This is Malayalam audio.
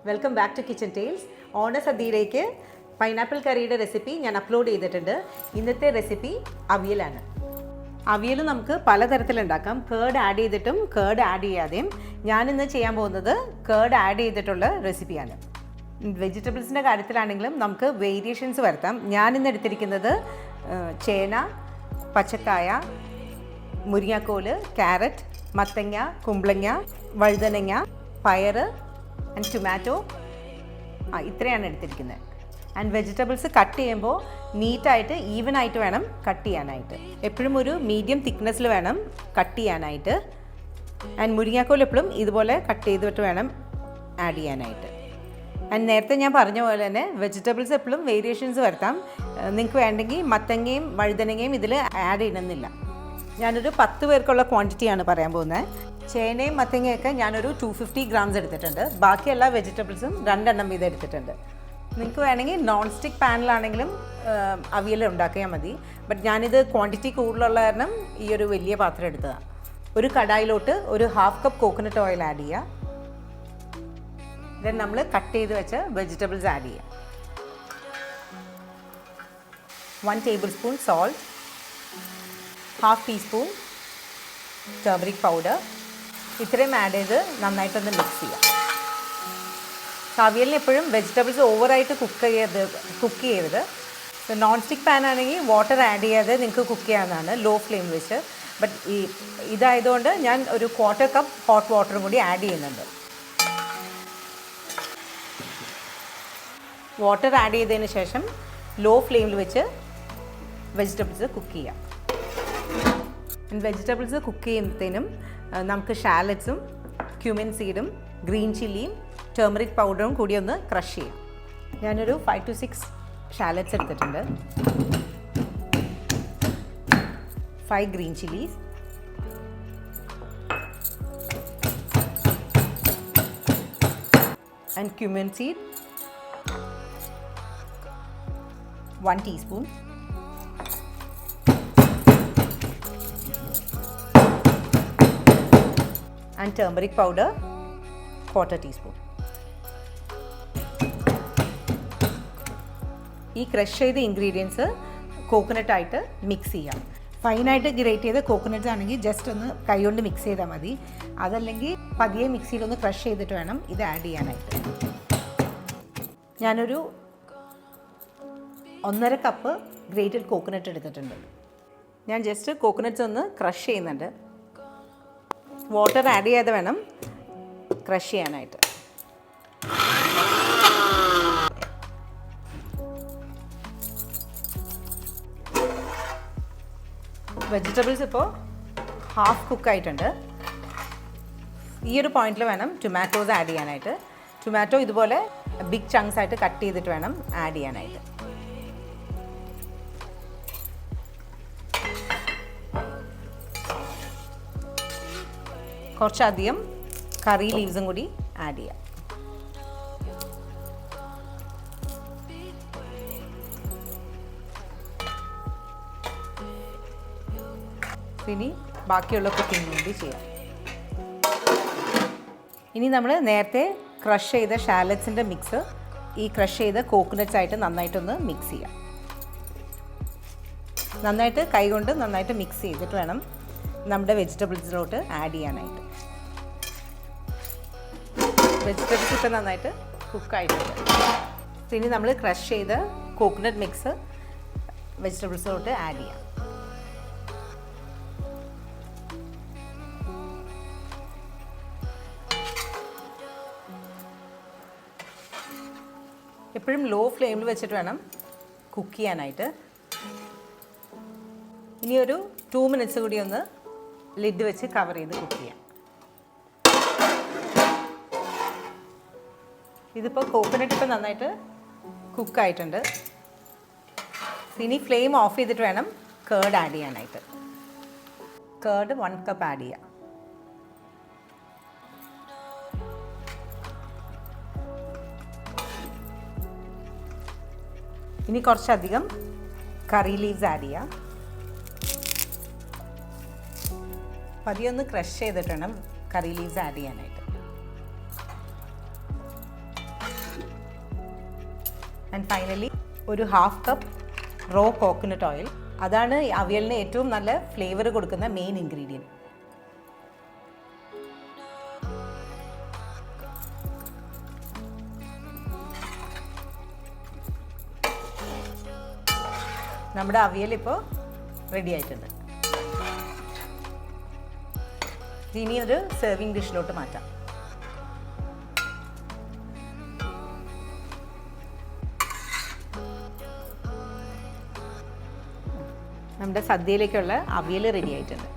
Welcome back to kitchen tales. ഓണസദ്യയിലേക്ക് പൈനാപ്പിൾ കറിയുടെ റെസിപ്പി ഞാൻ അപ്ലോഡ് ചെയ്തിട്ടുണ്ട്. ഇന്നത്തെ റെസിപ്പി അവിയലാണ്. അവിയൽ നമുക്ക് പലതരത്തിലുണ്ടാക്കാം. കേർഡ് ആഡ് ചെയ്തിട്ടും കേർഡ് ആഡ് ചെയ്യാതെയും. ഞാനിന്ന് ചെയ്യാൻ പോകുന്നത് കേർഡ് ആഡ് ചെയ്തിട്ടുള്ള റെസിപ്പിയാണ്. വെജിറ്റബിൾസിൻ്റെ കാര്യത്തിലാണെങ്കിലും നമുക്ക് വേരിയേഷൻസ് വരുത്താം. ഞാനിന്ന് എടുത്തിരിക്കുന്നത് ചേന, പച്ചക്കായ, മുരിങ്ങക്കോല്, ക്യാരറ്റ്, മത്തങ്ങ, കുമ്പളങ്ങ, വഴുതനങ്ങ, പയർ ആൻഡ് ടൊമാറ്റോ, ഇത്രയാണ് എടുത്തിരിക്കുന്നത്. ആൻഡ് വെജിറ്റബിൾസ് കട്ട് ചെയ്യുമ്പോൾ നീറ്റായിട്ട് ഈവനായിട്ട് വേണം കട്ട് ചെയ്യാനായിട്ട്. എപ്പോഴും ഒരു മീഡിയം തിക്നെസ്സിൽ വേണം കട്ട് ചെയ്യാനായിട്ട്. ആൻഡ് മുരിങ്ങാക്കോൽ എപ്പോഴും ഇതുപോലെ കട്ട് ചെയ്തിട്ട് വേണം ആഡ് ചെയ്യാനായിട്ട്. ആൻഡ് നേരത്തെ ഞാൻ പറഞ്ഞ പോലെ തന്നെ വെജിറ്റബിൾസ് എപ്പോഴും വേരിയേഷൻസ് വരുത്താം. നിങ്ങൾക്ക് വേണ്ടെങ്കിൽ മത്തങ്ങയും വഴുതനങ്ങയും ഇതിൽ ആഡ് ചെയ്യണമെന്നില്ല. ഞാനൊരു 10 പേർക്കുള്ള ക്വാണ്ടിറ്റിയാണ് പറയാൻ പോകുന്നത്. ചേനയും മത്തങ്ങയൊക്കെ ഞാനൊരു 250 ഗ്രാംസ് എടുത്തിട്ടുണ്ട്. ബാക്കി എല്ലാ വെജിറ്റബിൾസും 2 എണ്ണം വീതം എടുത്തിട്ടുണ്ട്. നിങ്ങൾക്ക് വേണമെങ്കിൽ നോൺ സ്റ്റിക്ക് പാനിലാണെങ്കിലും അവിയൽ ഉണ്ടാക്കിയാൽ മതി. ബട്ട് ഞാനിത് ക്വാണ്ടിറ്റി കൂടുതലുള്ള കാരണം ഈ ഒരു വലിയ പാത്രം എടുത്തതാണ്. ഒരു കടായിലോട്ട് ഒരു 1/2 കപ്പ് കോക്കനട്ട് ഓയിൽ ആഡ് ചെയ്യുക. ദെൻ നമ്മൾ കട്ട് ചെയ്ത് വെച്ച വെജിറ്റബിൾസ് ആഡ് ചെയ്യുക. 1 table spoon salt, 1/2 teaspoon turmeric powder, ഇത്രയും ആഡ് ചെയ്ത് നന്നായിട്ടൊന്ന് മിക്സ് ചെയ്യാം. അവിയലിന് എപ്പോഴും വെജിറ്റബിൾസ് ഓവറായിട്ട് കുക്ക് ചെയ്യരുത്. നോൺ സ്റ്റിക്ക് പാൻ ആണെങ്കിൽ വാട്ടർ ആഡ് ചെയ്യാതെ നിങ്ങൾക്ക് കുക്ക് ചെയ്യാവുന്നതാണ്, ലോ ഫ്ലെയിം വെച്ച്. ബട്ട് ഇതായതുകൊണ്ട് ഞാൻ ഒരു 1/4 കപ്പ് ഹോട്ട് വാട്ടറും കൂടി ആഡ് ചെയ്യുന്നുണ്ട്. വാട്ടർ ആഡ് ചെയ്തതിന് ശേഷം ലോ ഫ്ലെയിമിൽ വെച്ച് വെജിറ്റബിൾസ് കുക്ക് ചെയ്യാം. വെജിറ്റബിൾസ് കുക്ക് ചെയ്യുമ്പോഴത്തേനും നമുക്ക് ഷാലറ്റ്സും ക്യുമിൻ സീഡും ഗ്രീൻ ചില്ലിയും ടർമറിക് പൗഡറും കൂടി ഒന്ന് ക്രഷ് ചെയ്യാം. ഞാനൊരു 5 to 6 ഷാലറ്റ്സ് എടുത്തിട്ടുണ്ട്. 5 green chillies, and cumin seed 1 teaspoon, and turmeric powder 1/4 teaspoon. ഈ ക്രഷ് ചെയ്ത ഇൻഗ്രീഡിയൻസ് കോക്കനട്ട് ആയിട്ട് മിക്സ് ചെയ്യാം. ഫൈനായിട്ട് ഗ്രേറ്റ് ചെയ്ത കോക്കനട്ട്സ് ആണെങ്കിൽ ജസ്റ്റ് ഒന്ന് കൈകൊണ്ട് മിക്സ് ചെയ്താൽ മതി. അതല്ലെങ്കിൽ പതിയെ മിക്സിയിലൊന്ന് ക്രഷ് ചെയ്തിട്ട് വേണം ഇത് ആഡ് ചെയ്യാനായിട്ട്. ഞാനൊരു 1.5 കപ്പ് ഗ്രേറ്റഡ് കോക്കനട്ട് എടുത്തിട്ടുണ്ട്. ഞാൻ ജസ്റ്റ് കോക്കനട്ട്സ് ഒന്ന് ക്രഷ് ചെയ്യുന്നുണ്ട്. വാട്ടർ ആഡ് ചെയ്യാതെ വേണം ക്രഷ് ചെയ്യാനായിട്ട്. വെജിറ്റബിൾസ് ഇപ്പോൾ ഹാഫ് കുക്കായിട്ടുണ്ട്. ഈ ഒരു പോയിന്റിൽ വേണം ടൊമാറ്റോസ് ആഡ് ചെയ്യാനായിട്ട്. ടൊമാറ്റോ ഇതുപോലെ ബിഗ് ചങ്ക്സ് ആയിട്ട് കട്ട് ചെയ്തിട്ട് വേണം ആഡ് ചെയ്യാനായിട്ട്. കുറച്ചധികം കറി ലീവ്സും കൂടി ആഡ് ചെയ്യാം. ഇനി ബാക്കിയുള്ള കുക്കിംഗ് കൂടി ചെയ്യാം. ഇനി നമ്മൾ നേരത്തെ ക്രഷ് ചെയ്ത ഷാലറ്റ്സിൻ്റെ മിക്സ് ഈ ക്രഷ് ചെയ്ത കോക്കനട്ട്സ് ആയിട്ട് നന്നായിട്ടൊന്ന് മിക്സ് ചെയ്യാം. നന്നായിട്ട് കൈകൊണ്ട് നന്നായിട്ട് മിക്സ് ചെയ്തിട്ട് വേണം നമ്മുടെ വെജിറ്റബിൾസിലോട്ട് ആഡ് ചെയ്യാനായിട്ട്. വെജിറ്റബിൾസ് ഇപ്പം നന്നായിട്ട് കുക്കായിട്ടുണ്ട്. ഇനി നമ്മൾ ക്രഷ് ചെയ്ത കോക്കനട്ട് മിക്സ് വെജിറ്റബിൾസിലോട്ട് ആഡ് ചെയ്യാം. എപ്പോഴും ലോ ഫ്ലെയിമിൽ വെച്ചിട്ട് വേണം കുക്ക് ചെയ്യാനായിട്ട്. ഇനി ഒരു 2 മിനിറ്റ്സ് കൂടി ഒന്ന് ലിഡ് വെച്ച് കവർ ചെയ്ത് കുക്ക് ചെയ്യാം. ഇതിപ്പോൾ കോക്കനട്ട് ഇപ്പോൾ നന്നായിട്ട് കുക്കായിട്ടുണ്ട്. ഇനി ഫ്ലെയിം ഓഫ് ചെയ്തിട്ട് വേണം കേർഡ് ആഡ് ചെയ്യാനായിട്ട്. കേർഡ് 1 കപ്പ് ആഡ് ചെയ്യാം. ഇനി കുറച്ചധികം കറി ലീവ്സ് ആഡ് ചെയ്യാം. പതിയൊന്ന് ക്രഷ് ചെയ്തിട്ട് വേണം കറി ലീവ്സ് ആഡ് ചെയ്യാനായിട്ട്. ആൻഡ് ഫൈനലി ഒരു 1/2 കപ്പ് റോ കോക്കനട്ട് ഓയിൽ. അതാണ് അവിയലിന് ഏറ്റവും നല്ല ഫ്ലേവർ കൊടുക്കുന്ന മെയിൻ ഇൻഗ്രീഡിയൻറ്റ്. നമ്മുടെ അവിയൽ ഇപ്പോൾ റെഡി ആയിട്ടുണ്ട്. ഇനി ഒരു സെർവിങ് ഡിഷിലോട്ട് മാറ്റാം. നമ്മുടെ സദ്യയിലേക്കുള്ള അവിയൽ റെഡി ആയിട്ടുണ്ട്.